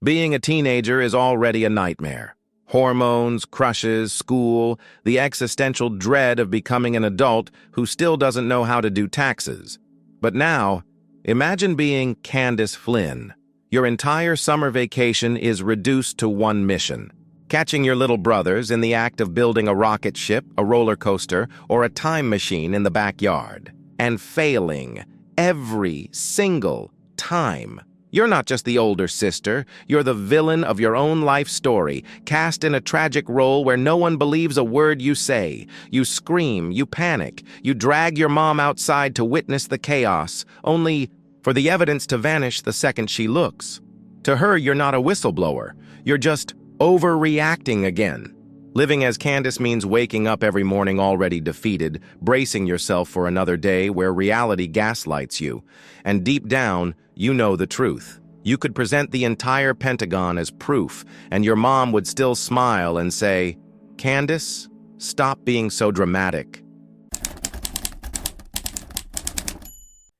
Being a teenager is already a nightmare. Hormones, crushes, school, the existential dread of becoming an adult who still doesn't know how to do taxes. But now, imagine being Candace Flynn. Your entire summer vacation is reduced to one mission: catching your little brothers in the act of building a rocket ship, a roller coaster, or a time machine in the backyard. And failing every single time. You're not just the older sister, you're the villain of your own life story, cast in a tragic role where no one believes a word you say. You scream, you panic, you drag your mom outside to witness the chaos, only for the evidence to vanish the second she looks. To her, you're not a whistleblower, you're just overreacting again. Living as Candace means waking up every morning already defeated, bracing yourself for another day where reality gaslights you. And deep down, you know the truth. You could present the entire Pentagon as proof, and your mom would still smile and say, "Candace, stop being so dramatic."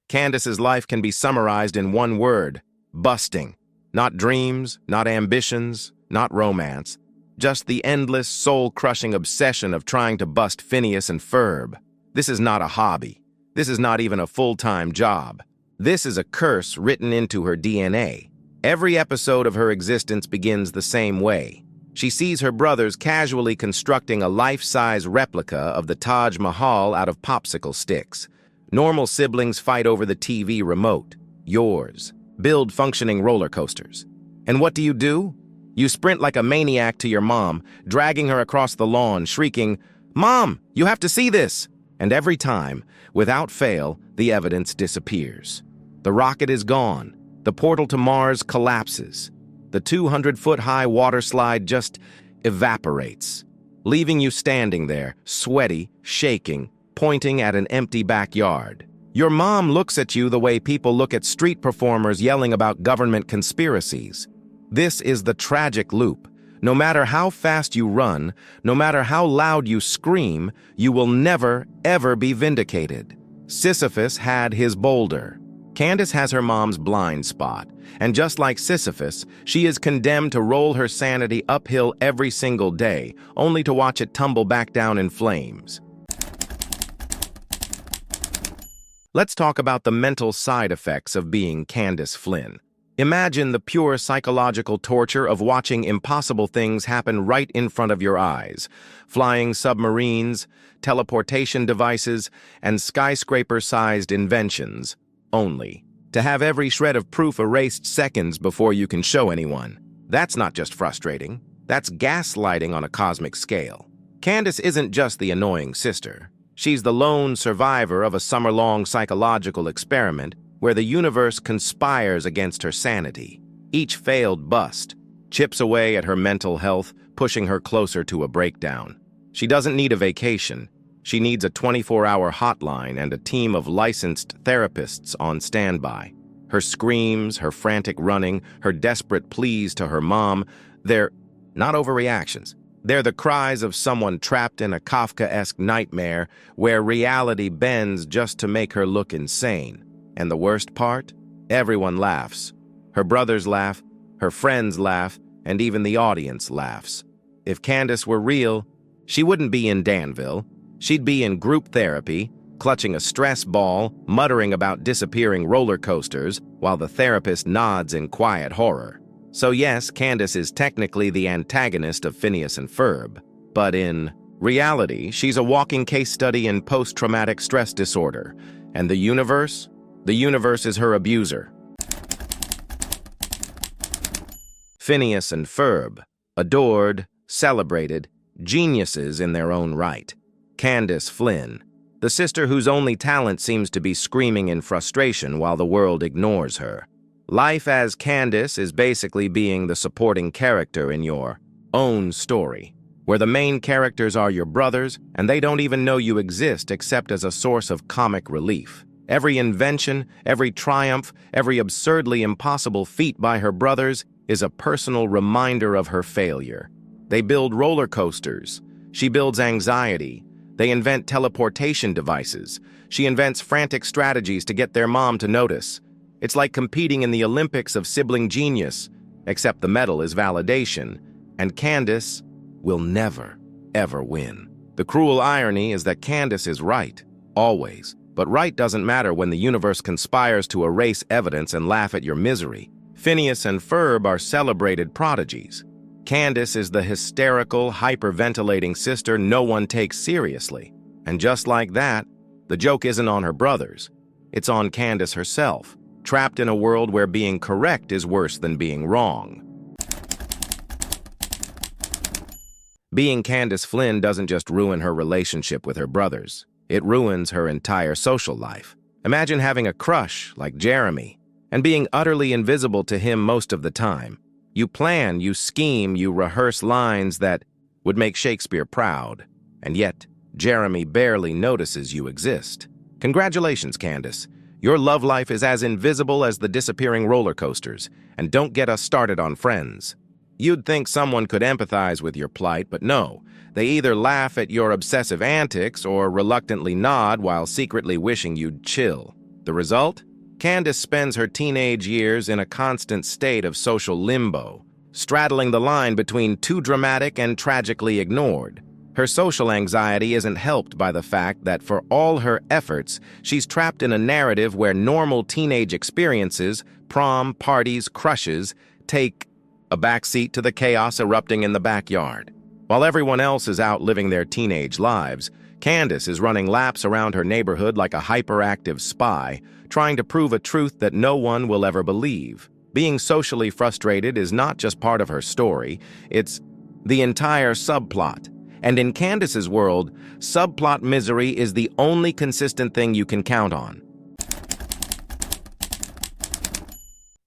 Candace's life can be summarized in one word: busting. Not dreams, not ambitions, not romance. Just the endless, soul-crushing obsession of trying to bust Phineas and Ferb. This is not a hobby. This is not even a full-time job. This is a curse written into her DNA. Every episode of her existence begins the same way. She sees her brothers casually constructing a life-size replica of the Taj Mahal out of popsicle sticks. Normal siblings fight over the TV remote. Yours. Build functioning roller coasters. And what do? You sprint like a maniac to your mom, dragging her across the lawn, shrieking, "Mom, you have to see this!" And every time, without fail, the evidence disappears. The rocket is gone. The portal to Mars collapses. The 200-foot-high water slide just evaporates, leaving you standing there, sweaty, shaking, pointing at an empty backyard. Your mom looks at you the way people look at street performers yelling about government conspiracies. This is the tragic loop. No matter how fast you run, no matter how loud you scream, you will never, ever be vindicated. Sisyphus had his boulder. Candace has her mom's blind spot, and just like Sisyphus, she is condemned to roll her sanity uphill every single day, only to watch it tumble back down in flames. Let's talk about the mental side effects of being Candace Flynn. Imagine the pure psychological torture of watching impossible things happen right in front of your eyes. Flying submarines, teleportation devices, and skyscraper-sized inventions. Only to have every shred of proof erased seconds before you can show anyone. That's not just frustrating. That's gaslighting on a cosmic scale. Candace isn't just the annoying sister. She's the lone survivor of a summer-long psychological experiment where the universe conspires against her sanity. Each failed bust chips away at her mental health, pushing her closer to a breakdown. She doesn't need a vacation. She needs a 24-hour hotline and a team of licensed therapists on standby. Her screams, her frantic running, her desperate pleas to her mom, they're not overreactions. They're the cries of someone trapped in a Kafkaesque nightmare where reality bends just to make her look insane. And the worst part? Everyone laughs. Her brothers laugh, her friends laugh, and even the audience laughs. If Candace were real, she wouldn't be in Danville. She'd be in group therapy, clutching a stress ball, muttering about disappearing roller coasters, while the therapist nods in quiet horror. So yes, Candace is technically the antagonist of Phineas and Ferb, but in reality, she's a walking case study in post-traumatic stress disorder. And the universe? The universe is her abuser. Phineas and Ferb, adored, celebrated, geniuses in their own right. Candace Flynn, the sister whose only talent seems to be screaming in frustration while the world ignores her. Life as Candace is basically being the supporting character in your own story, where the main characters are your brothers and they don't even know you exist except as a source of comic relief. Every invention, every triumph, every absurdly impossible feat by her brothers is a personal reminder of her failure. They build roller coasters. She builds anxiety. They invent teleportation devices. She invents frantic strategies to get their mom to notice. It's like competing in the Olympics of sibling genius, except the medal is validation, and Candace will never, ever win. The cruel irony is that Candace is right, always. But right doesn't matter when the universe conspires to erase evidence and laugh at your misery. Phineas and Ferb are celebrated prodigies. Candace is the hysterical, hyperventilating sister no one takes seriously. And just like that, the joke isn't on her brothers. It's on Candace herself, trapped in a world where being correct is worse than being wrong. Being Candace Flynn doesn't just ruin her relationship with her brothers. It ruins her entire social life. Imagine having a crush like Jeremy and being utterly invisible to him most of the time. You plan, you scheme, you rehearse lines that would make Shakespeare proud, and yet Jeremy barely notices you exist. Congratulations, Candace. Your love life is as invisible as the disappearing roller coasters, and don't get us started on Friends. You'd think someone could empathize with your plight, but no. They either laugh at your obsessive antics or reluctantly nod while secretly wishing you'd chill. The result? Candace spends her teenage years in a constant state of social limbo, straddling the line between too dramatic and tragically ignored. Her social anxiety isn't helped by the fact that for all her efforts, she's trapped in a narrative where normal teenage experiences, prom, parties, crushes, take a backseat to the chaos erupting in the backyard. While everyone else is out living their teenage lives, Candace is running laps around her neighborhood like a hyperactive spy, trying to prove a truth that no one will ever believe. Being socially frustrated is not just part of her story, it's the entire subplot. And in Candace's world, subplot misery is the only consistent thing you can count on.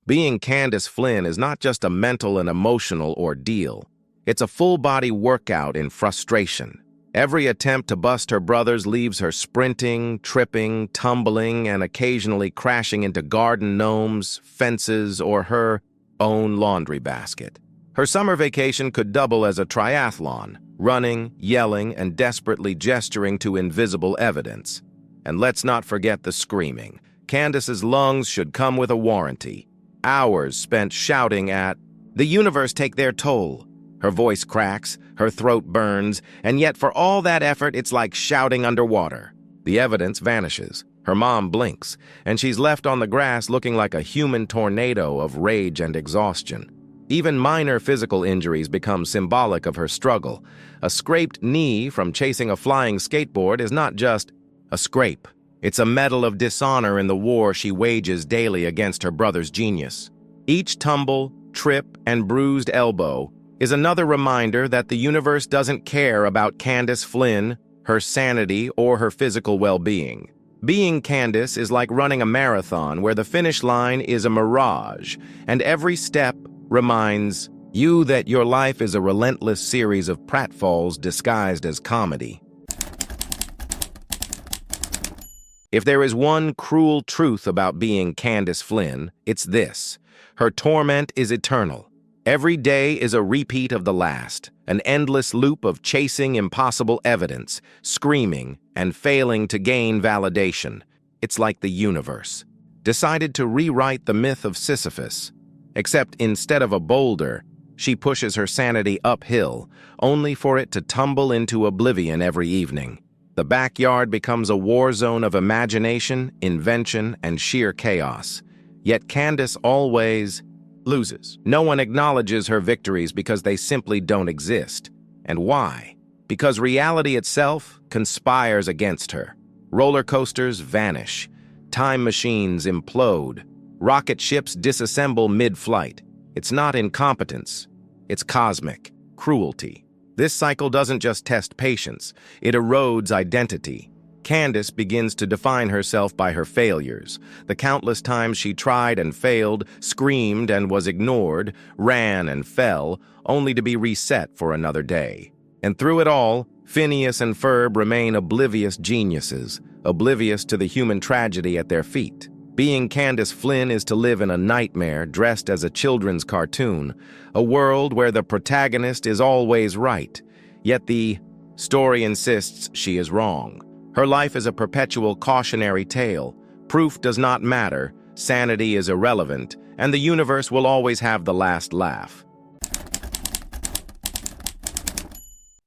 Being Candace Flynn is not just a mental and emotional ordeal. It's a full-body workout in frustration. Every attempt to bust her brothers leaves her sprinting, tripping, tumbling, and occasionally crashing into garden gnomes, fences, or her own laundry basket. Her summer vacation could double as a triathlon, running, yelling, and desperately gesturing to invisible evidence. And let's not forget the screaming. Candace's lungs should come with a warranty. Hours spent shouting at the universe take their toll. Her voice cracks, her throat burns, and yet for all that effort, it's like shouting underwater. The evidence vanishes. Her mom blinks, and she's left on the grass looking like a human tornado of rage and exhaustion. Even minor physical injuries become symbolic of her struggle. A scraped knee from chasing a flying skateboard is not just a scrape. It's a medal of dishonor in the war she wages daily against her brother's genius. Each tumble, trip, and bruised elbow is another reminder that the universe doesn't care about Candace Flynn, her sanity, or her physical well-being. Being Candace is like running a marathon where the finish line is a mirage, and every step reminds you that your life is a relentless series of pratfalls disguised as comedy. If there is one cruel truth about being Candace Flynn, it's this: her torment is eternal. Every day is a repeat of the last, an endless loop of chasing impossible evidence, screaming, and failing to gain validation. It's like the universe decided to rewrite the myth of Sisyphus, except instead of a boulder, she pushes her sanity uphill, only for it to tumble into oblivion every evening. The backyard becomes a war zone of imagination, invention, and sheer chaos. Yet Candace always loses. No one acknowledges her victories because they simply don't exist. And why? Because reality itself conspires against her. Roller coasters vanish. Time machines implode. Rocket ships disassemble mid-flight. It's not incompetence. It's cosmic cruelty. This cycle doesn't just test patience, it erodes identity. Candace begins to define herself by her failures. The countless times she tried and failed, screamed and was ignored, ran and fell, only to be reset for another day. And through it all, Phineas and Ferb remain oblivious geniuses, oblivious to the human tragedy at their feet. Being Candace Flynn is to live in a nightmare dressed as a children's cartoon, a world where the protagonist is always right, yet the story insists she is wrong. Her life is a perpetual cautionary tale. Proof does not matter, sanity is irrelevant, and the universe will always have the last laugh.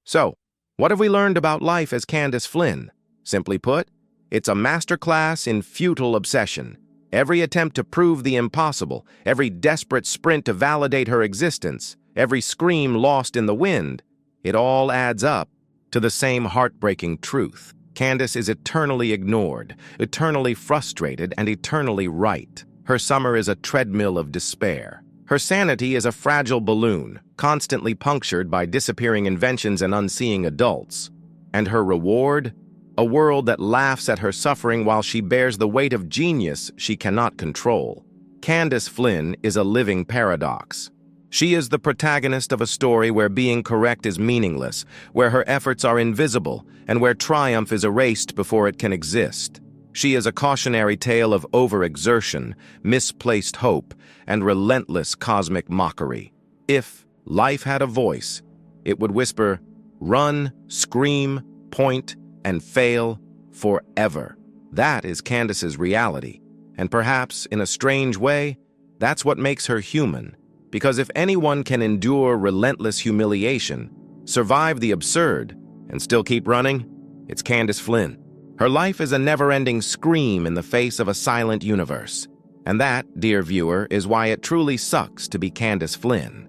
So, what have we learned about life as Candace Flynn? Simply put, it's a masterclass in futile obsession. Every attempt to prove the impossible, every desperate sprint to validate her existence, every scream lost in the wind, it all adds up to the same heartbreaking truth. Candace is eternally ignored, eternally frustrated, and eternally right. Her summer is a treadmill of despair. Her sanity is a fragile balloon, constantly punctured by disappearing inventions and unseeing adults. And her reward? A world that laughs at her suffering while she bears the weight of genius she cannot control. Candace Flynn is a living paradox. She is the protagonist of a story where being correct is meaningless, where her efforts are invisible, and where triumph is erased before it can exist. She is a cautionary tale of overexertion, misplaced hope, and relentless cosmic mockery. If life had a voice, it would whisper, "Run, scream, point, and fail forever." That is Candace's reality, and perhaps, in a strange way, that's what makes her human. Because if anyone can endure relentless humiliation, survive the absurd, and still keep running, it's Candace Flynn. Her life is a never-ending scream in the face of a silent universe. And that, dear viewer, is why it truly sucks to be Candace Flynn.